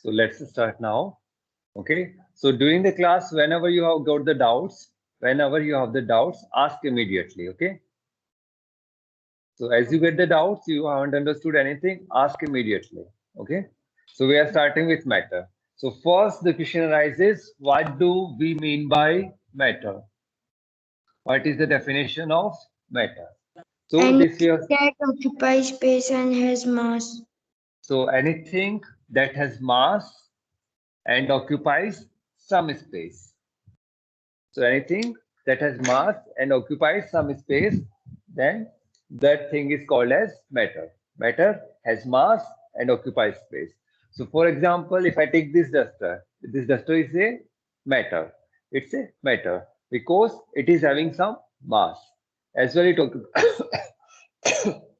So let's start now. Okay. So during the class, whenever you have got the doubts, ask immediately. Okay. So as you get the doubts, you haven't understood anything, ask immediately. Okay. So we are starting with matter. So first the question arises, what do we mean by matter? What is the definition of matter? So Anything this year, that occupies space and has mass. so anything that has mass and occupies some space. So anything that has mass and occupies some space, then that thing is called as matter. Matter has mass and occupies space. So for example, if I take this duster is a matter. It's a matter because it is having some mass. As well, it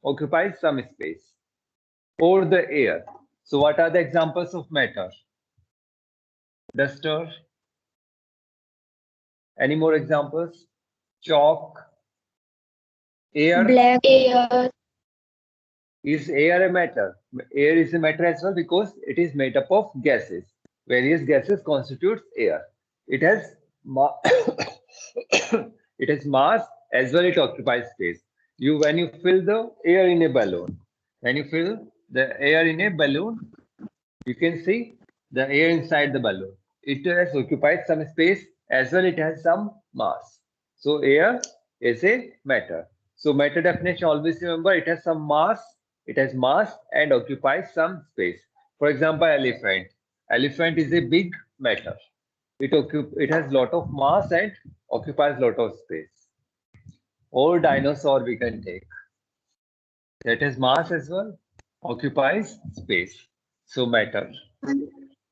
occupies some space or the air. So what are the examples of matter? Duster. Any more examples? Chalk. Air. Black air. Is air a matter? Air is a matter as well because it is made up of gases. Various gases constitutes air. It has it has mass as well. It occupies space. When you fill the air in a balloon, when you fill the air in a balloon, you can see the air inside the balloon. It has occupied some space as well. It has some mass. So air is a matter. So matter definition, always remember it has some mass. It has mass and occupies some space. For example, elephant. Elephant is a big matter. It has lot of mass and occupies lot of space. Or dinosaur we can take. That has mass as well, occupies space. So matter.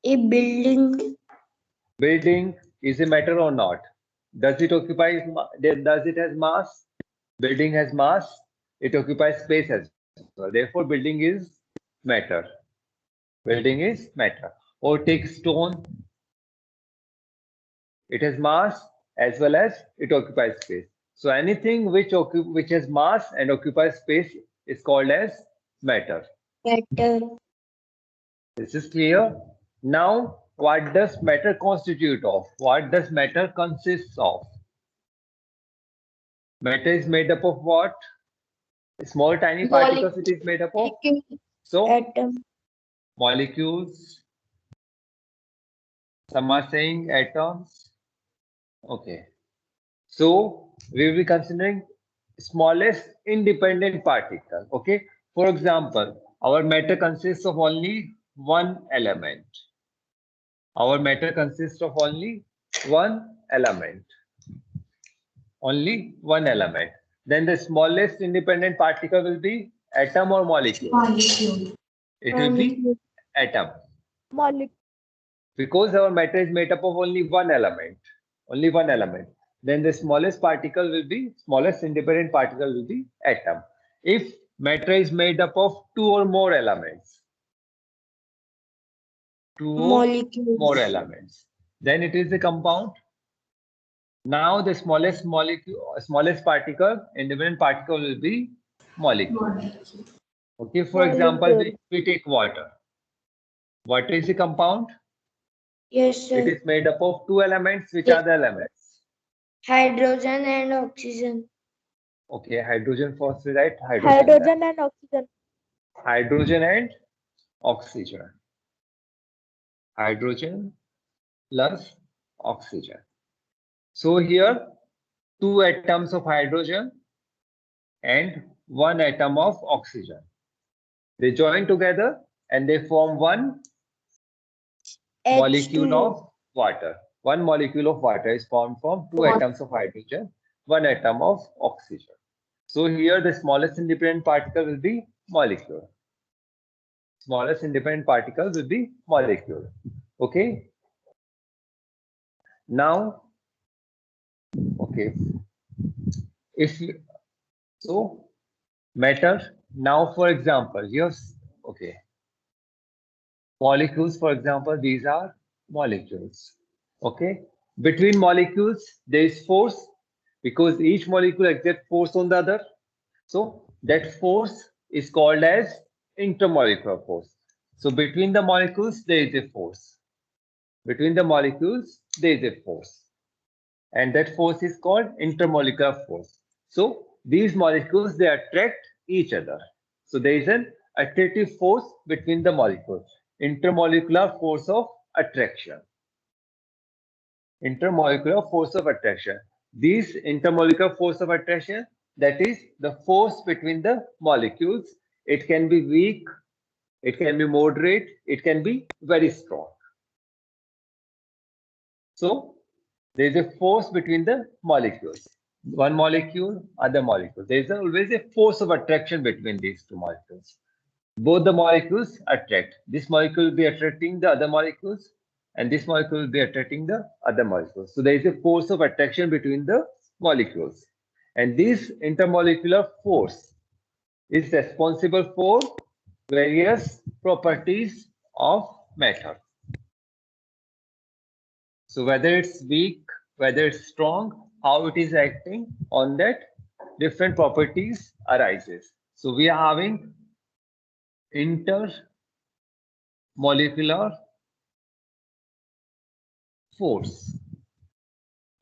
A building. Building is a matter or not? Does it occupy? Does it has mass? Building has mass. It occupies space as well. Therefore, building is matter. Building is matter. Or take stone. It has mass as well as it occupies space. So anything which has mass and occupies space is called as matter. Matter. This is clear. Now, what does matter constitute of? What does matter consist of? Matter is made up of what? Small tiny particles it is made up of. So, Atom. molecules. Some are saying atoms. Okay. So, we will be considering smallest independent particle. Okay. For example, our matter consists of only one element. Our matter consists of only one element. Only one element. Then the smallest independent particle will be atom or molecule. Molecule. It will be atom. Molecule. Because our matter is made up of only one element. Only one element. Then the smallest particle will be, smallest independent particle will be atom. If matter is made up of two or more elements, more elements, then it is a compound. Now the smallest molecule, smallest particle, independent particle will be molecule. Okay, for example, we take water. Water is a compound. Yes, sir. It is made up of two elements. Which are the elements? Hydrogen and oxygen. Okay, hydrogen first, right? Hydrogen and oxygen. Hydrogen and oxygen. Hydrogen plus oxygen. So here, two atoms of hydrogen and one atom of oxygen. They join together and they form one molecule of water. One molecule of water is formed from two atoms of hydrogen, one atom of oxygen. So here the smallest independent particle will be molecule. Smallest independent particle will be molecule. Okay. Now, okay. If so, matter. Now, for example, yes. Okay. Molecules, for example, these are molecules. Okay. Between molecules, there is force because each molecule exerts force on the other. So that force is called as intermolecular force. So between the molecules, there is a force. Between the molecules, there is a force. And that force is called intermolecular force. So these molecules, they attract each other. So there is an attractive force between the molecules. Intermolecular force of attraction. Intermolecular force of attraction. This intermolecular force of attraction, that is the force between the molecules. It can be weak, it can be moderate, it can be very strong. So there is a force between the molecules. One molecule, other molecule. There is always a force of attraction between these two molecules. Both the molecules attract. This molecule will be attracting the other molecules, and this molecule will be attracting the other molecules. So there is a force of attraction between the molecules. And this intermolecular force is responsible for various properties of matter. So whether it's weak, whether it's strong, how it is acting on that, different properties arises. So we are having intermolecular force.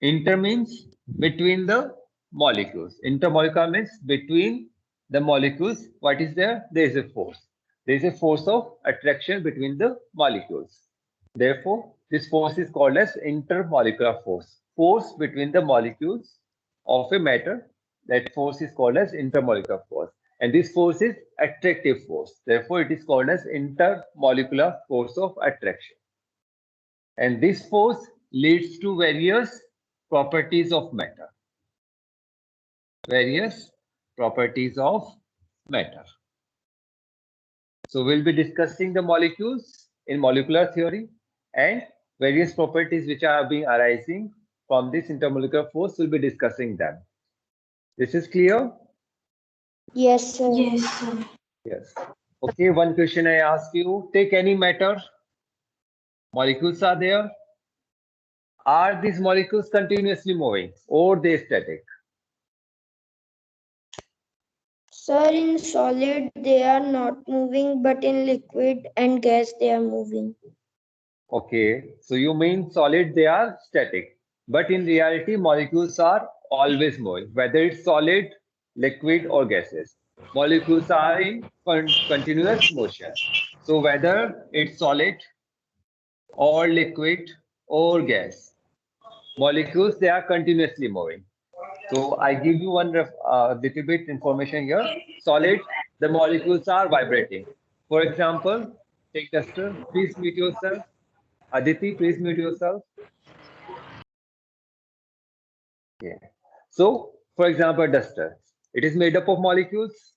Inter means between the molecules. Intermolecular means between the molecules. What is there? There is a force. There is a force of attraction between the molecules. Therefore, this force is called as intermolecular force. Force between the molecules of a matter. That force is called as intermolecular force. And this force is attractive force. Therefore, it is called as intermolecular force of attraction. And this force leads to various properties of matter. Various properties of matter. So we'll be discussing the molecules in molecular theory, and various properties which are being arising from this intermolecular force, we'll be discussing them. This is clear? Yes, sir. Yes, sir. Yes. Okay, one question I ask you. Take any matter. Molecules are there. Are these molecules continuously moving or they static? Sir, in solid they are not moving, but in liquid and gas they are moving. Okay, so you mean solid, they are static. But in reality, molecules are always moving, whether it's solid, liquid, or gases. Molecules are in continuous motion. So whether it's solid or liquid or gas, molecules, they are continuously moving. So I give you one little bit information here. Solid, the molecules are vibrating. For example, take duster, please mute yourself. Aditi, please mute yourself. Yeah. So, for example, duster, it is made up of molecules.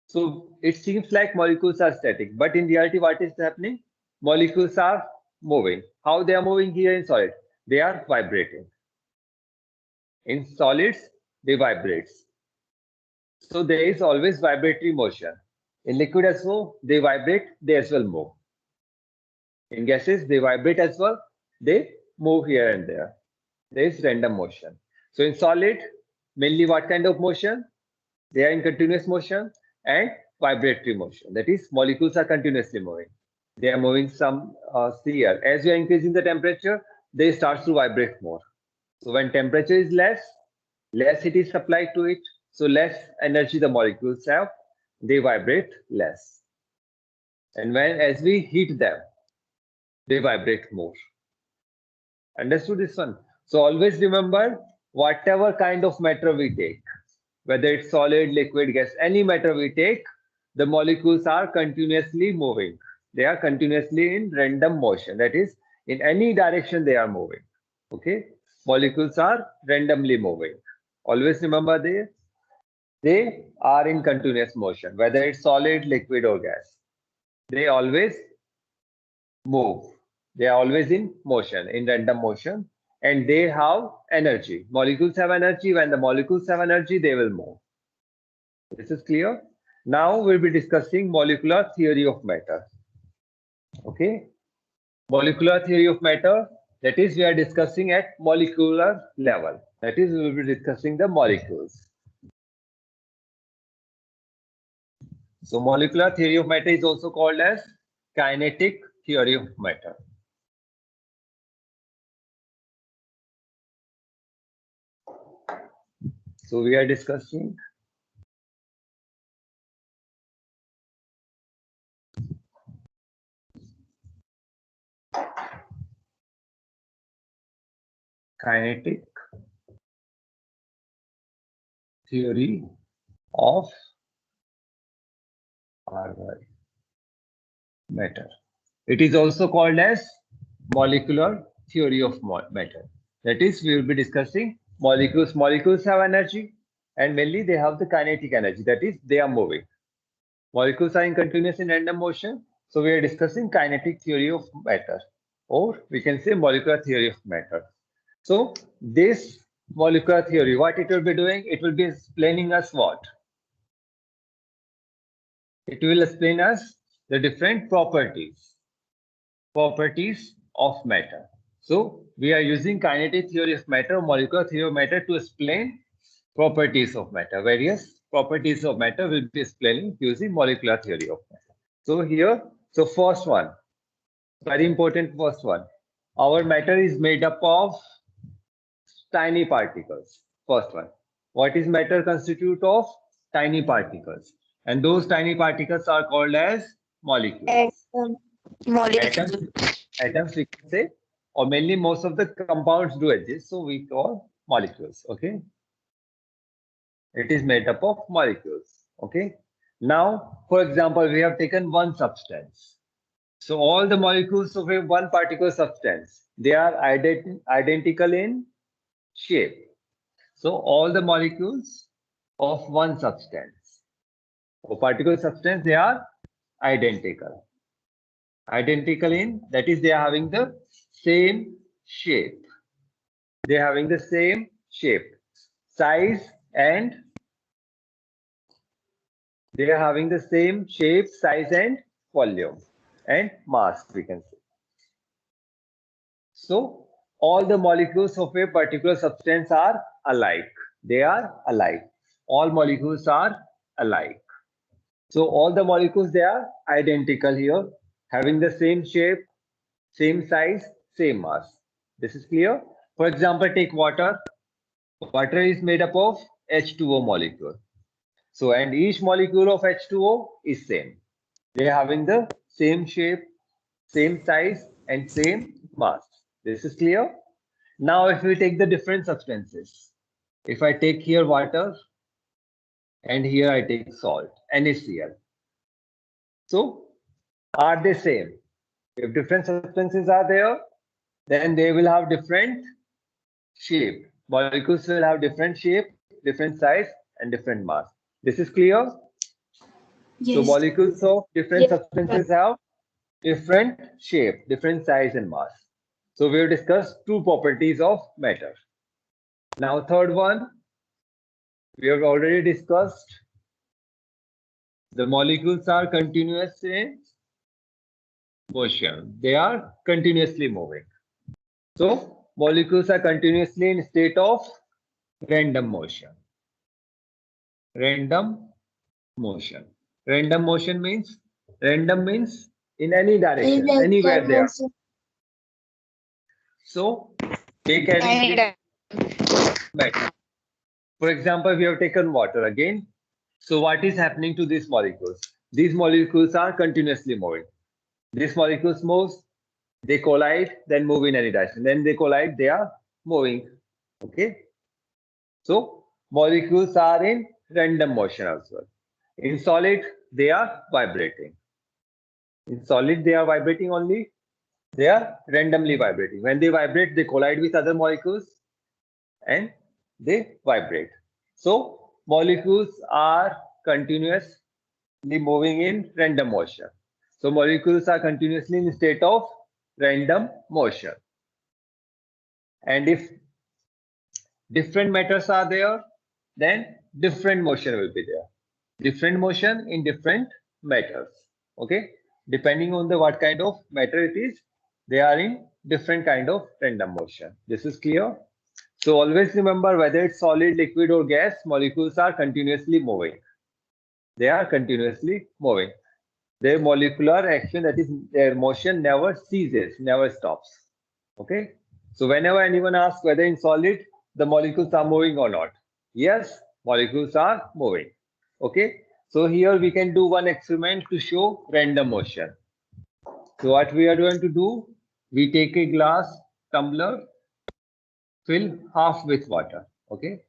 So it seems like molecules are static, but in reality, what is happening? Molecules are moving. How they are moving here in solid? They are vibrating. In solids, they vibrate. So there is always vibratory motion. In liquid as well, they vibrate, they as well move. In gases, they vibrate as well, they move here and there. There is random motion. So in solid, mainly what kind of motion? They are in continuous motion and vibratory motion. That is, molecules are continuously moving. They are moving some here. As you are increasing the temperature, they start to vibrate more. So when temperature is less heat is supplied to it. So less energy the molecules have, they vibrate less. And as we heat them, they vibrate more. Understood this one? So always remember, whatever kind of matter we take, whether it's solid, liquid, gas, any matter we take, the molecules are continuously moving. They are continuously in random motion. That is, in any direction they are moving. Okay? Molecules are randomly moving. Always remember they are in continuous motion, whether it's solid, liquid, or gas. They always move. They are always in motion, in random motion, and they have energy. Molecules have energy. When the molecules have energy, they will move. This is clear? Now we'll be discussing molecular theory of matter. Okay? Molecular theory of matter, that is, we are discussing at molecular level. That is, we will be discussing the molecules. So molecular theory of matter is also called as kinetic theory of matter. So we are discussing kinetic theory of matter. It is also called as molecular theory of matter. That is, we will be discussing molecules. Molecules have energy, and mainly they have the kinetic energy. That is, they are moving. Molecules are in continuous and random motion. So we are discussing kinetic theory of matter, or we can say molecular theory of matter. So this molecular theory, what it will be doing? It will be explaining us what? It will explain us the different properties of matter. So we are using kinetic theory of matter, molecular theory of matter to explain properties of matter. Various properties of matter will be explaining using molecular theory of matter. So here, so first one, very important first one. Our matter is made up of tiny particles. First one. What is matter constitute of? Tiny particles. And those tiny particles are called as molecules. Atoms, atoms we can say, or mainly most of the compounds do exist, so we call molecules. Okay, it is made up of molecules. Okay, now for example, we have taken one substance. So all the molecules of a one particular substance, they are identical in shape. So all the molecules of one substance or particular substance, they are identical. Identical in, that is, they are having the same shape. They are having the same shape, size, and they are having the same shape, size, and volume and mass, we can say. So all the molecules of a particular substance are alike. They are alike. All molecules are alike. So all the molecules, they are identical here, having the same shape, same size, same mass. This is clear. For example, take water. Water is made up of H2O molecule. So, and each molecule of H2O is same. They are having the same shape, same size, and same mass. This is clear. Now, if we take the different substances, if I take here water and here I take salt, NaCl. So, are they same? If different substances are there, then they will have different shape. Molecules will have different shape, different size, and different mass. This is clear? Yes. So molecules of different Yes. substances have different shape, different size and mass. So we have discussed two properties of matter. Now third one, we have already discussed the molecules are continuous in motion. They are continuously moving. So molecules are continuously in state of random motion. Random motion. Random motion means in any direction, anywhere they are. So take any matter. For example, we have taken water again. So what is happening to these molecules? These molecules are continuously moving. These molecules move, they collide, then move in any direction. Then they collide, they are moving. Okay. So molecules are in random motion as well. In solid, they are vibrating. In solid, they are vibrating only. They are randomly vibrating. When they vibrate, they collide with other molecules and they vibrate. So molecules are continuously moving in random motion. So molecules are continuously in state of random motion. And if different matters are there, then different motion will be there. Different motion in different matters. Okay, depending on the what kind of matter it is, they are in different kind of random motion. This is clear. So always remember, whether it's solid, liquid, or gas, molecules are continuously moving. They are continuously moving. Their molecular action, that is their motion, never ceases, never stops. Okay. So whenever anyone asks whether in solid the molecules are moving or not, yes, molecules are moving. Okay. So here we can do one experiment to show random motion. So what we are going to do, we take a glass tumbler, fill half with water. Okay.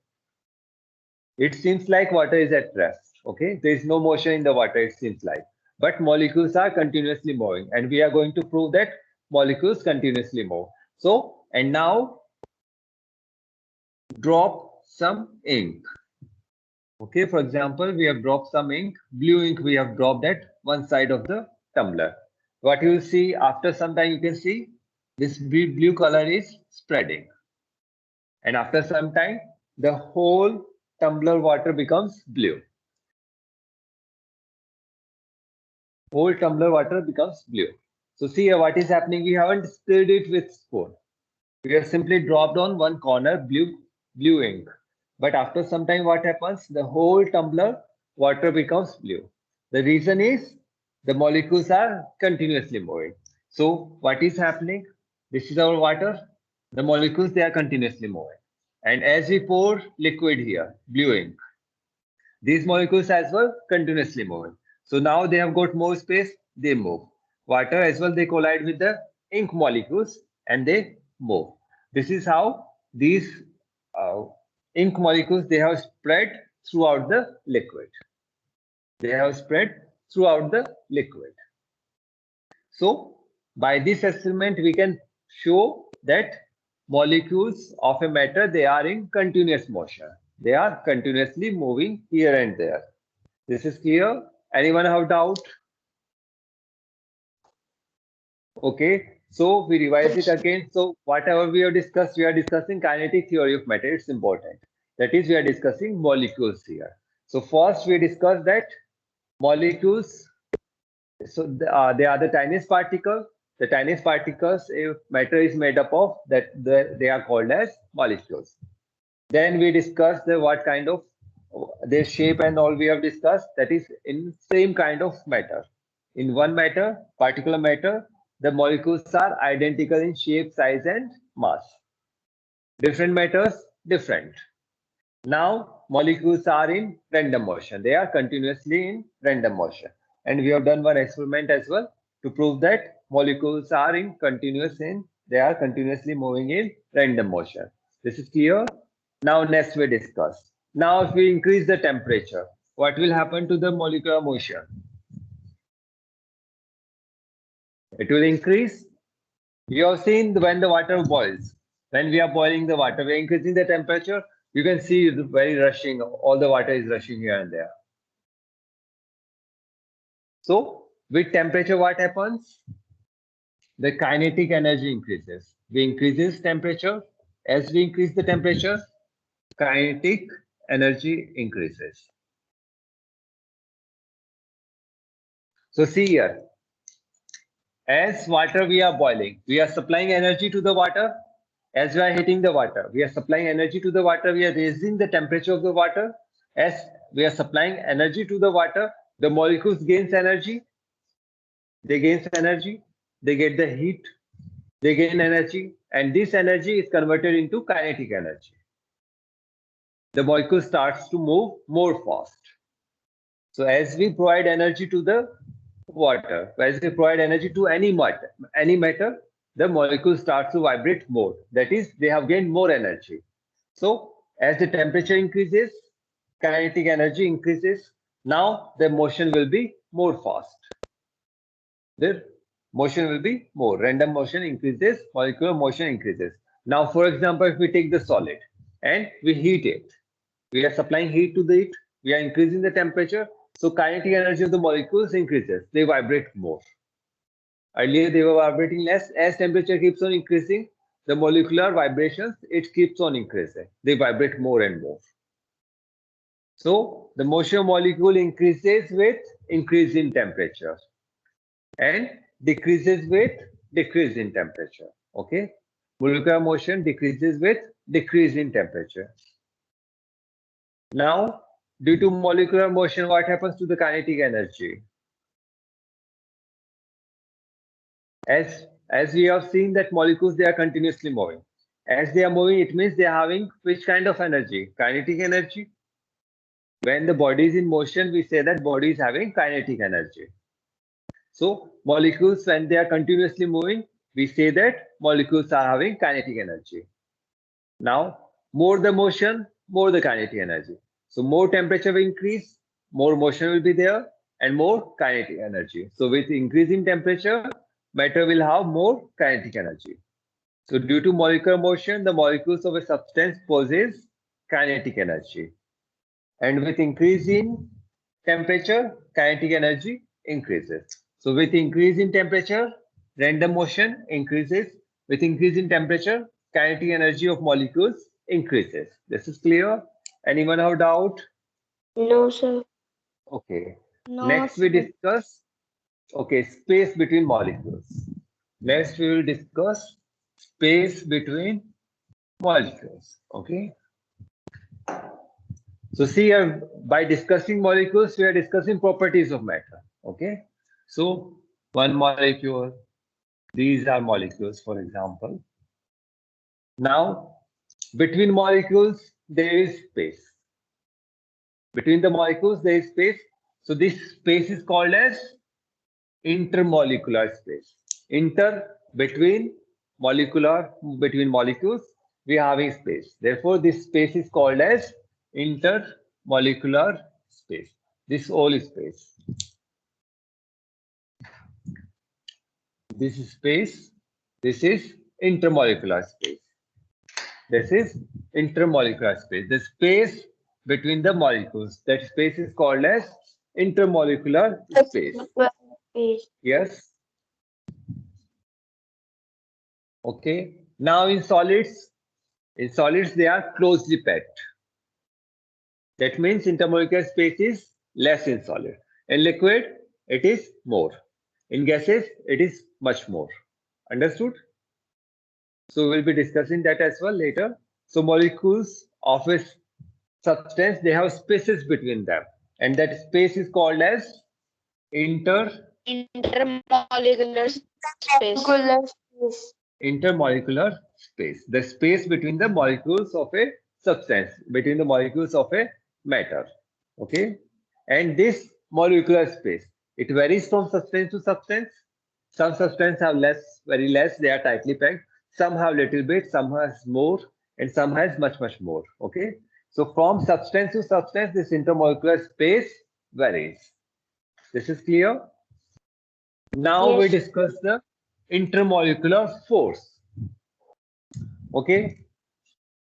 It seems like water is at rest. Okay. There is no motion in the water, it seems like. But molecules are continuously moving. And we are going to prove that molecules continuously move. So, and now drop some ink. Okay. For example, we have dropped some ink, blue ink we have dropped at one side of the tumbler. What you will see after some time, you can see this blue color is spreading. And after some time, the whole tumbler water becomes blue. Whole tumbler water becomes blue. So see here what is happening. We haven't stirred it with spoon. We have simply dropped on one corner blue ink. But after some time, what happens? The whole tumbler water becomes blue. The reason is the molecules are continuously moving. So what is happening? This is our water. The molecules, they are continuously moving. And as we pour liquid here, blue ink, these molecules as well continuously moving. So now they have got more space, they move. Water as well, they collide with the ink molecules and they move. This is how these ink molecules, they have spread throughout the liquid. They have spread throughout the liquid. So by this experiment, we can show that molecules of a matter, they are in continuous motion. They are continuously moving here and there. This is clear. Anyone have doubt? Okay, so we revise it again. So whatever we have discussed, we are discussing kinetic theory of matter. It's important. That is, we are discussing molecules here. So first we discussed that molecules, so they are the tiniest particle. The tiniest particles, if matter is made up of, that they are called as molecules. Then we discussed what kind of their shape and all we have discussed. That is in same kind of matter. In one matter, particular matter, the molecules are identical in shape, size, and mass. Different matters, different. Now molecules are in random motion. They are continuously in random motion. And we have done one experiment as well to prove that molecules are in they are continuously moving in random motion. This is clear. Now next we discuss. Now if we increase the temperature, what will happen to the molecular motion? It will increase. You have seen when the water boils. When we are boiling the water, we are increasing the temperature. You can see it's very rushing. All the water is rushing here and there. So with temperature, what happens? The kinetic energy increases. We increases temperature. As we increase the temperature, kinetic energy increases. So see here, as water we are boiling, we are supplying energy to the water. As we are heating the water, we are supplying energy to the water. We are raising the temperature of the water. As we are supplying energy to the water, the molecules gains energy. They gain energy. They get the heat. They gain energy, and this energy is converted into kinetic energy. The molecule starts to move more fast. So as we provide energy to the water, as we provide energy to any matter, the molecule starts to vibrate more. That is, they have gained more energy. So as the temperature increases, kinetic energy increases. Now the motion will be more fast. The motion will be more. Random motion increases, molecular motion increases. Now, for example, if we take the solid and we heat it, we are supplying heat to it, we are increasing the temperature, so kinetic energy of the molecules increases. They vibrate more. Earlier they were vibrating less. As temperature keeps on increasing, the molecular vibrations, it keeps on increasing. They vibrate more and more. So the motion molecule increases with increase in temperature and decreases with decrease in temperature. Okay, molecular motion decreases with decrease in temperature. Now due to molecular motion, what happens to the kinetic energy? As we have seen that molecules, they are continuously moving. As they are moving, it means they are having which kind of energy? Kinetic energy. When the body is in motion, we say that body is having kinetic energy. So molecules, when they are continuously moving, we say that molecules are having kinetic energy. Now, more the motion, more the kinetic energy. So more temperature will increase, more motion will be there, and more kinetic energy. So with increasing temperature, matter will have more kinetic energy. So due to molecular motion, the molecules of a substance possess kinetic energy. And with increase in temperature, kinetic energy increases. So with increase in temperature, random motion increases. With increase in temperature, kinetic energy of molecules increases. This is clear? Anyone have doubt? No, sir. Okay. No, Next we discuss, okay, space between molecules. Next we will discuss space between molecules. Okay. So see here, by discussing molecules, we are discussing properties of matter. Okay. So one molecule, these are molecules, for example. Now, between molecules, there is space. Between the molecules, there is space. So this space is called as intermolecular space. Between molecules, we are having space. Therefore, this space is called as intermolecular space. This whole space. This is space. This is intermolecular space. This is intermolecular space. The space between the molecules. That space is called as intermolecular space. Yes. Okay. Now in solids they are closely packed. That means intermolecular space is less in solid. In liquid, it is more. In gases, it is much more. Understood? So we'll be discussing that as well later. So molecules of a substance, they have spaces between them. And that space is called as intermolecular space. Intermolecular space. The space between the molecules of a substance, between the molecules of a matter. Okay. And this molecular space, it varies from substance to substance. Some substances have very less, they are tightly packed. Some have little bit, some has more, and some has much more. Okay. So from substance to substance, this intermolecular space varies. This is clear? Now Yes. we discuss the intermolecular force. Okay.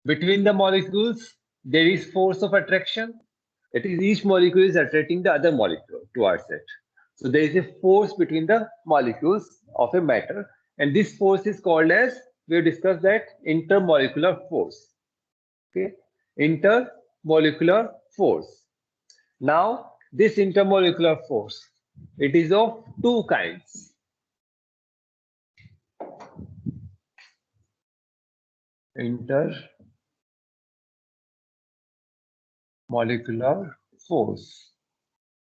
Between the molecules, there is force of attraction. That is, each molecule is attracting the other molecule towards it. So there is a force between the molecules of a matter, and this force is called as, we have discussed that, intermolecular force. Okay, intermolecular force. Now, this intermolecular force, it is of two kinds. Intermolecular force.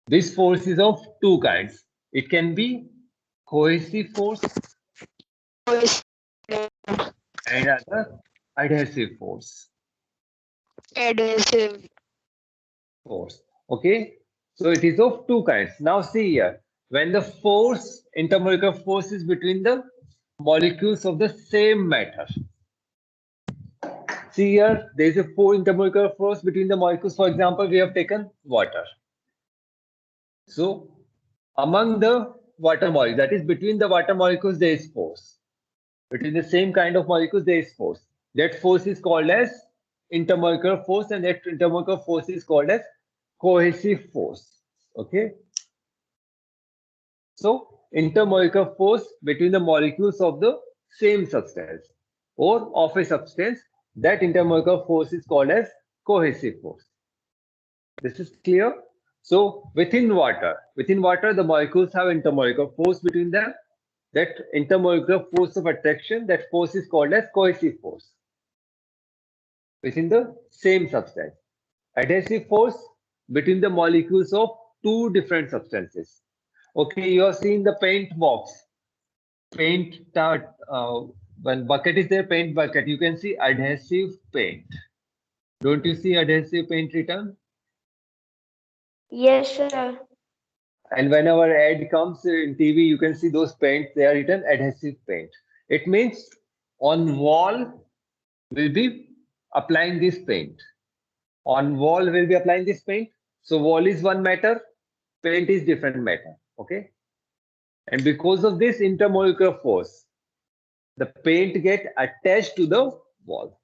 This force is of two kinds. It can be cohesive force and other adhesive force. Adhesive. Force. Okay. So it is of two kinds. Now see here, when the force, intermolecular force is between the molecules of the same matter. See here, there is a intermolecular force between the molecules. For example, we have taken water. So among the water molecules, that is between the water molecules, there is force. Between the same kind of molecules, there is force. That force is called as intermolecular force, and that intermolecular force is called as cohesive force. Okay. So intermolecular force between the molecules of the same substance or of a substance, that intermolecular force is called as cohesive force. This is clear? So within water, the molecules have intermolecular force between them. That intermolecular force of attraction, that force is called as cohesive force within the same substance. Adhesive force, between the molecules of two different substances. Okay, you have seen the paint box. Paint, when bucket is there, paint bucket, you can see adhesive paint. Don't you see adhesive paint written? Yes, sir. And whenever ad comes in TV, you can see those paints, they are written adhesive paint. It means on wall will be applying this paint. On wall will be applying this paint. So wall is one matter, paint is different matter. Okay. And because of this intermolecular force, the paint get attached to the wall.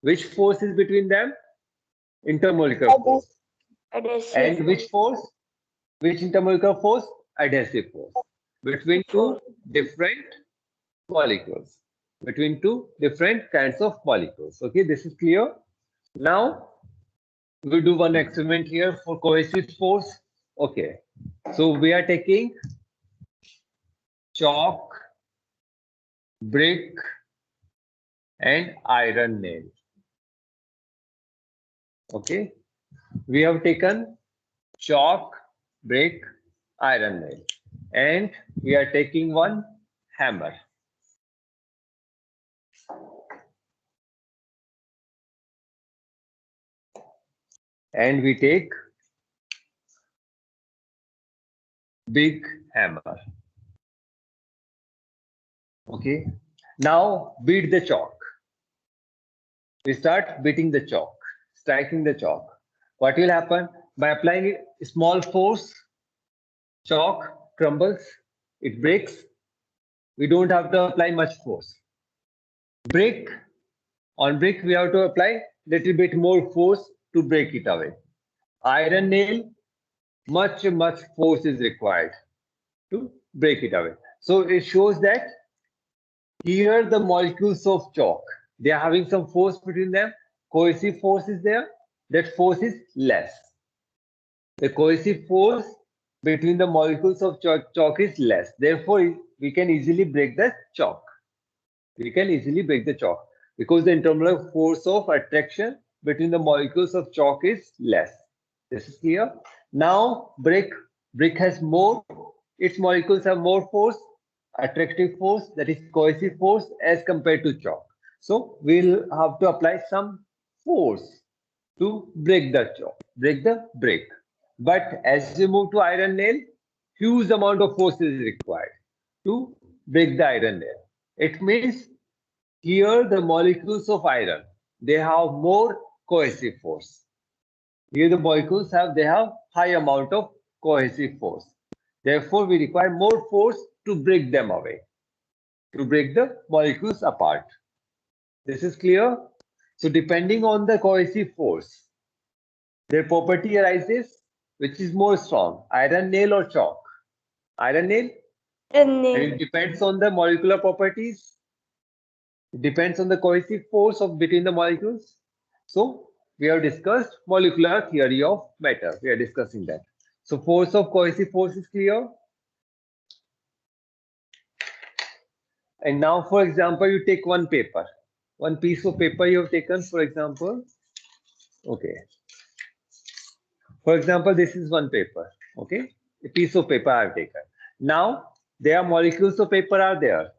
Which force is between them? Intermolecular force. Adhesive. And which force? Which intermolecular force? Adhesive force. Between two different molecules. Between two different kinds of molecules. Okay, this is clear. Now, we do one experiment here for cohesive force. Okay, so we are taking chalk, brick, and iron nail. Okay, we have taken chalk, brick, iron nail, and we are taking one hammer. And we take big hammer. Okay, now beat the chalk. We start beating the chalk, striking the chalk. What will happen? By applying a small force, chalk crumbles, it breaks. We don't have to apply much force. Brick, on brick we have to apply little bit more force to break it away. Iron nail, much force is required to break it away. So it shows that here the molecules of chalk, they are having some force between them. Cohesive force is there. That force is less. The cohesive force between the molecules of chalk is less. Therefore, we can easily break the chalk. We can easily break the chalk because the internal force of attraction between the molecules of chalk is less. This is clear. Now, brick has more, its molecules have more force, attractive force, that is cohesive force as compared to chalk. So we'll have to apply some force to break the chalk, break the brick. But as you move to iron nail, huge amount of force is required to break the iron nail. It means here the molecules of iron, they have more cohesive force. Here the molecules they have high amount of cohesive force. Therefore, we require more force to break them away, to break the molecules apart. This is clear? So depending on the cohesive force, their property arises, which is more strong, iron nail or chalk? Iron nail? Iron nail. And it depends on the molecular properties. It depends on the cohesive force of between the molecules. So we have discussed molecular theory of matter. We are discussing that. So force of cohesive force is clear. And now, for example, you take one paper, one piece of paper you have taken, for example. Okay. For example, this is one paper. Okay. A piece of paper I have taken. Now, there are molecules of paper are there.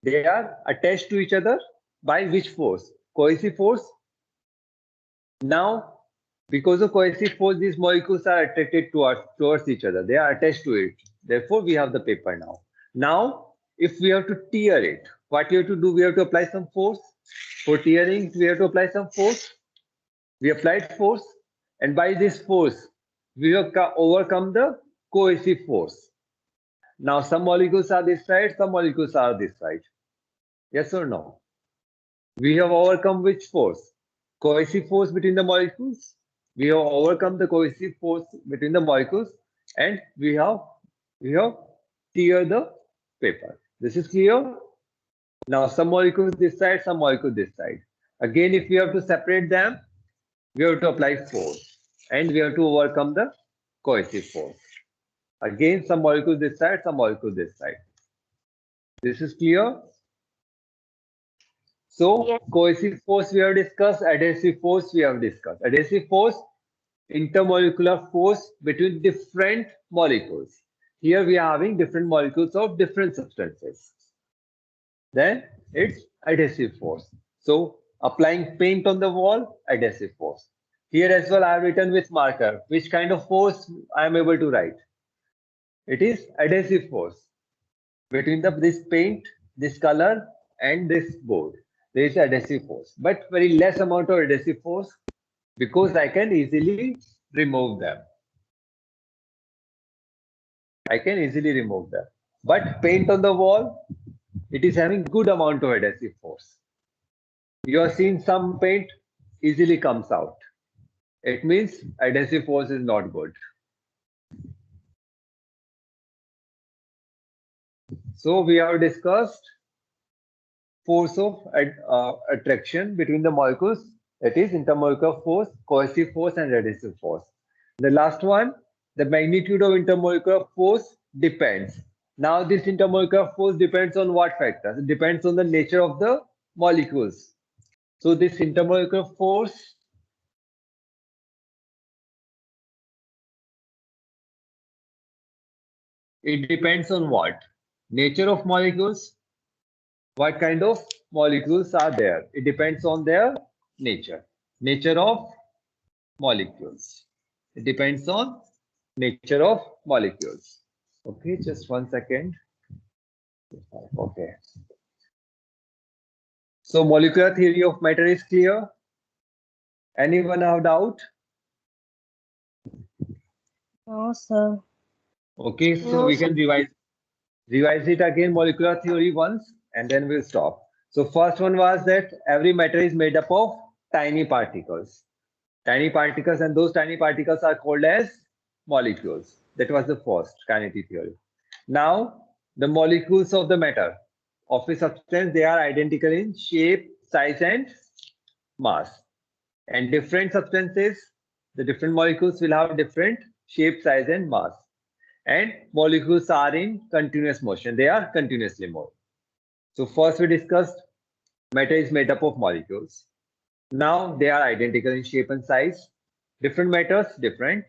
They are attached to each other by which force? Cohesive force. Now, because of cohesive force, these molecules are attracted towards each other. They are attached to it. Therefore, we have the paper now. Now, if we have to tear it, what we have to do? We have to apply some force. For tearing, we have to apply some force. We applied force, and by this force, we have overcome the cohesive force. Now, some molecules are this side, some molecules are this side. Yes or no? We have overcome which force? Cohesive force between the molecules. We have overcome the cohesive force between the molecules, and we have tear the paper. This is clear. Now some molecules this side, some molecules this side. Again, if we have to separate them, we have to apply force, and we have to overcome the cohesive force. Again, some molecules this side, some molecules this side. This is clear. So Yes. cohesive force we have discussed, adhesive force we have discussed. Adhesive force, intermolecular force between different molecules. Here we are having different molecules of different substances. Then it's adhesive force. So applying paint on the wall, adhesive force. Here as well I have written with marker. Which kind of force I am able to write? It is adhesive force. Between this paint, this color and this board, there is adhesive force. But very less amount of adhesive force because I can easily remove them. I can easily remove them. But paint on the wall, it is having good amount of adhesive force. You have seen some paint easily comes out. It means adhesive force is not good. So we have discussed force of attraction between the molecules, that is intermolecular force, cohesive force and adhesive force. The last one, the magnitude of intermolecular force depends. Now this intermolecular force depends on what factors? It depends on the nature of the molecules. So this intermolecular force it depends on what? Nature of molecules. What kind of molecules are there? It depends on their nature. Nature of molecules. It depends on nature of molecules. Okay, just 1 second. Okay. So molecular theory of matter is clear. Anyone have doubt? No, sir. Okay, so No, we sir. can revise it again, molecular theory once, and then we'll stop. So first one was that every matter is made up of tiny particles. Tiny particles, and those tiny particles are called as molecules. That was the first kinetic theory. Now, the molecules of the matter of a substance, they are identical in shape, size, and mass. And different substances, the different molecules will have different shape, size, and mass. And molecules are in continuous motion. They are continuously moving. So first we discussed matter is made up of molecules. Now they are identical in shape and size. Different matters, different.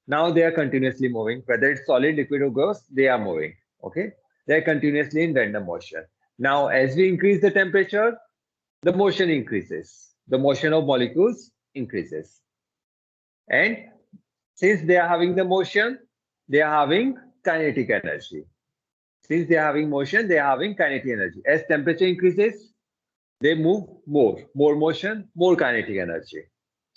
Now they are continuously moving. Whether it's solid, liquid, or gas, they are moving. Okay, they are continuously in random motion. Now, as we increase the temperature, the motion increases. The motion of molecules increases. And since they are having the motion, they are having kinetic energy. Since they are having motion, they are having kinetic energy. As temperature increases, they move more motion, more kinetic energy.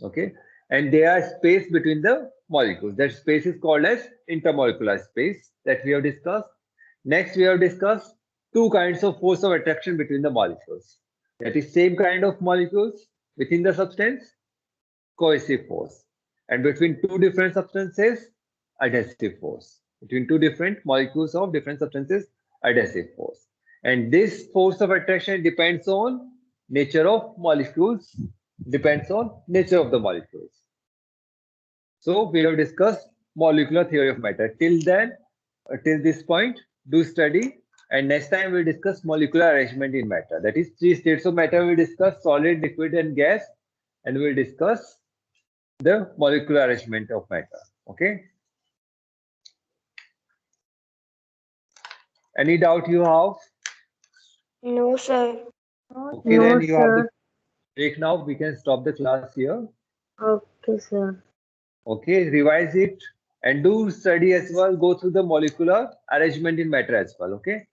Okay, and there are space between the molecules. That space is called as intermolecular space that we have discussed. Next, we have discussed two kinds of force of attraction between the molecules. That is same kind of molecules within the substance, cohesive force, and between two different substances, adhesive force. Between two different molecules of different substances, adhesive force. And this force of attraction depends on nature of molecules, depends on nature of the molecules. So we have discussed molecular theory of matter. Till then, till this point, do study. And next time we'll discuss molecular arrangement in matter. That is three states of matter. We'll discuss solid, liquid, and gas. And we'll discuss the molecular arrangement of matter. Okay. Any doubt you have? No, sir. Okay, No, then you have the sir. break now. We can stop the class here. Okay, sir. Okay, revise it and do study as well. Go through the molecular arrangement in matter as well. Okay.